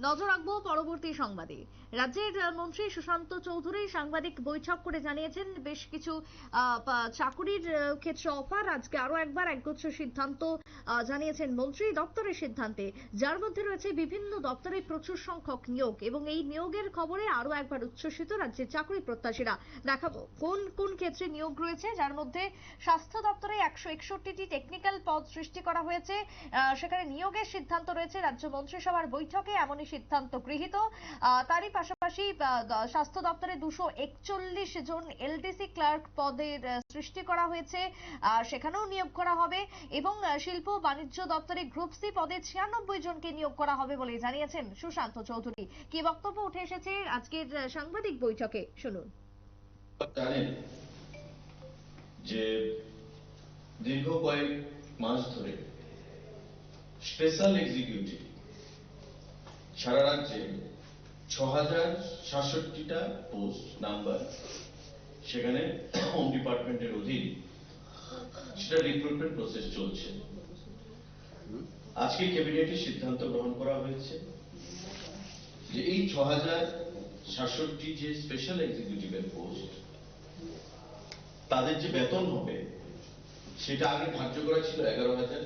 নজর রাখবো পরবর্তী সংবাদে। রাজ্যের মন্ত্রী সুশান্ত চৌধুরী সাংবাদিক বৈঠক করে জানিয়েছেন বেশ কিছু চাকুরির ক্ষেত্রে অফার। আজকে আরো একবার একগুচ্ছ সিদ্ধান্ত জানিয়েছেন মন্ত্রী দপ্তরের সিদ্ধান্তে, যার মধ্যে রয়েছে বিভিন্ন দপ্তরে প্রচুর সংখ্যক নিয়োগ এবং এই নিয়োগের খবরে আরো একবার উচ্ছ্বসিত রাজ্যের চাকরি প্রত্যাশীরা। দেখাবো কোন কোন ক্ষেত্রে নিয়োগ রয়েছে, যার মধ্যে স্বাস্থ্য দপ্তরে 161টি টেকনিক্যাল পদ সৃষ্টি করা হয়েছে। সেখানে নিয়োগের সিদ্ধান্ত রয়েছে রাজ্য মন্ত্রিসভার বৈঠকে, এমনই সিদ্ধান্ত গৃহীত। তারই পাশাপাশি স্বাস্থ্য দপ্তরে 241 জন এলডিসি ক্লার্ক পদের সৃষ্টি করা হয়েছে, সেখানেও নিয়োগ করা হবে এবং শিল্প বাণিজ্য দপ্তরে গ্রুপ সি পদে 96 জনকে নিয়োগ করা হবে বলে জানিয়েছেন সুশান্ত চৌধুরী। কি বক্তব্য উঠে এসেছে আজকের সাংবাদিক বৈঠকে, শুনুন। জানেন যে দীর্ঘ কয়েক মাস ধরে স্পেশাল এক্সিকিউটিভ সারা রাজ্যে 6067টা পোস্ট নাম্বার সেখানে হোম ডিপার্টমেন্টের অধীন সেটা রিক্রুটমেন্ট প্রসেস চলছে। আজকে ক্যাবিনেটে সিদ্ধান্ত গ্রহণ করা হয়েছে যে এই 6067টি যে স্পেশাল এক্সিকিউটিভের পোস্ট তাদের যে বেতন হবে সেটা আগে ধার্য করা ছিল 11,000।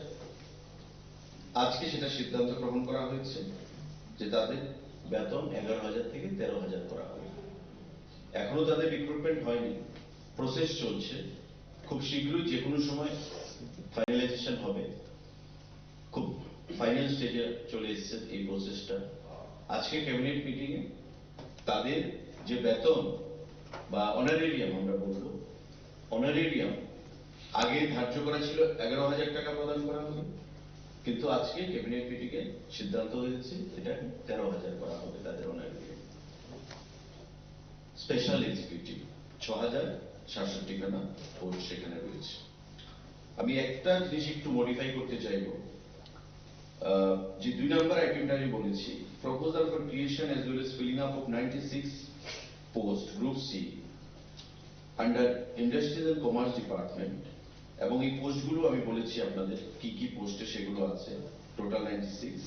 আজকে সেটা সিদ্ধান্ত গ্রহণ করা হয়েছে যে তাদের বেতন 11,000 থেকে 13,000 করা হবে। এখনো তাদের রিক্রুটমেন্ট হয়নি, প্রসেস চলছে, খুব শীঘ্রই যে কোনো সময় ফাইনালাইজেশন হবে। খুব ফাইনাল স্টেজে চলে এসেছে এই প্রসেসটা। আজকে ক্যাবিনেট মিটিং এ তাদের যে বেতন বা অনারেরিয়াম আমরা বলবো, অনারেরিয়াম আগে ধার্য করা ছিল 11,000 টাকা প্রদান করা হবে, কিন্তু আজকে ক্যাবিনেট মিটিং এ সিদ্ধান্ত হয়েছে এটা 13,000 করা হবে তাদের অনারেরিয়াম। স্পেশাল এক্সিকিউটিভ 6067 খানা পোস্ট সেখানে রয়েছে। আমি একটা জিনিস একটু মডিফাই করতে চাইব, যে 2 নম্বর আইটেমটা আমি বলেছি, proposal for creation as well as filling up of 96 post group C under industries and commerce department, এবং এই পোস্টগুলো আমি বলেছি আপনাদের কি কি পোস্টে সেগুলো আছে, টোটাল 96।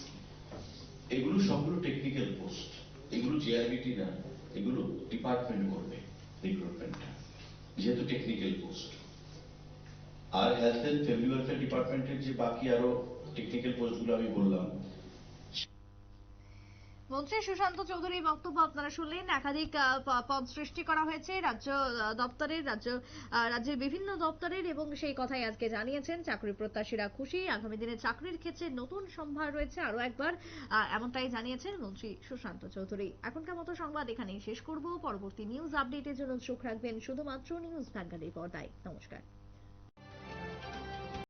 এগুলো সবগুলো টেকনিক্যাল পোস্ট, এগুলো জিআরবিটি না, এগুলো ডিপার্টমেন্ট করবে রিক্রুটমেন্টটা, যেহেতু টেকনিক্যাল পোস্ট। আর হেলথ এন্ড ফ্যামিলি ওয়েলফেয়ার ডিপার্টমেন্টের যে বাকি আরো টেকনিক্যাল পোস্টগুলো আমি বললাম। মন্ত্রী সুশান্ত চৌধুরীর বক্তব্য আপনারা শুনলেন। একাধিক পদ সৃষ্টি করা হয়েছে রাজ্য দপ্তরের, রাজ্যের বিভিন্ন দপ্তরের, এবং সেই কথাই আজকে জানিয়েছেন চাকরি প্রত্যাশীরা খুশি। আগামী দিনে চাকরির ক্ষেত্রে নতুন সম্ভার রয়েছে আরো একবার, এমনটাই জানিয়েছেন মন্ত্রী সুশান্ত চৌধুরী। এখনকার মতো সংবাদ এখানেই শেষ করব। পরবর্তী নিউজ আপডেটের জন্য চোখ রাখবেন শুধুমাত্র নিউজ ভ্যানগার্ডের পর্দায়। নমস্কার।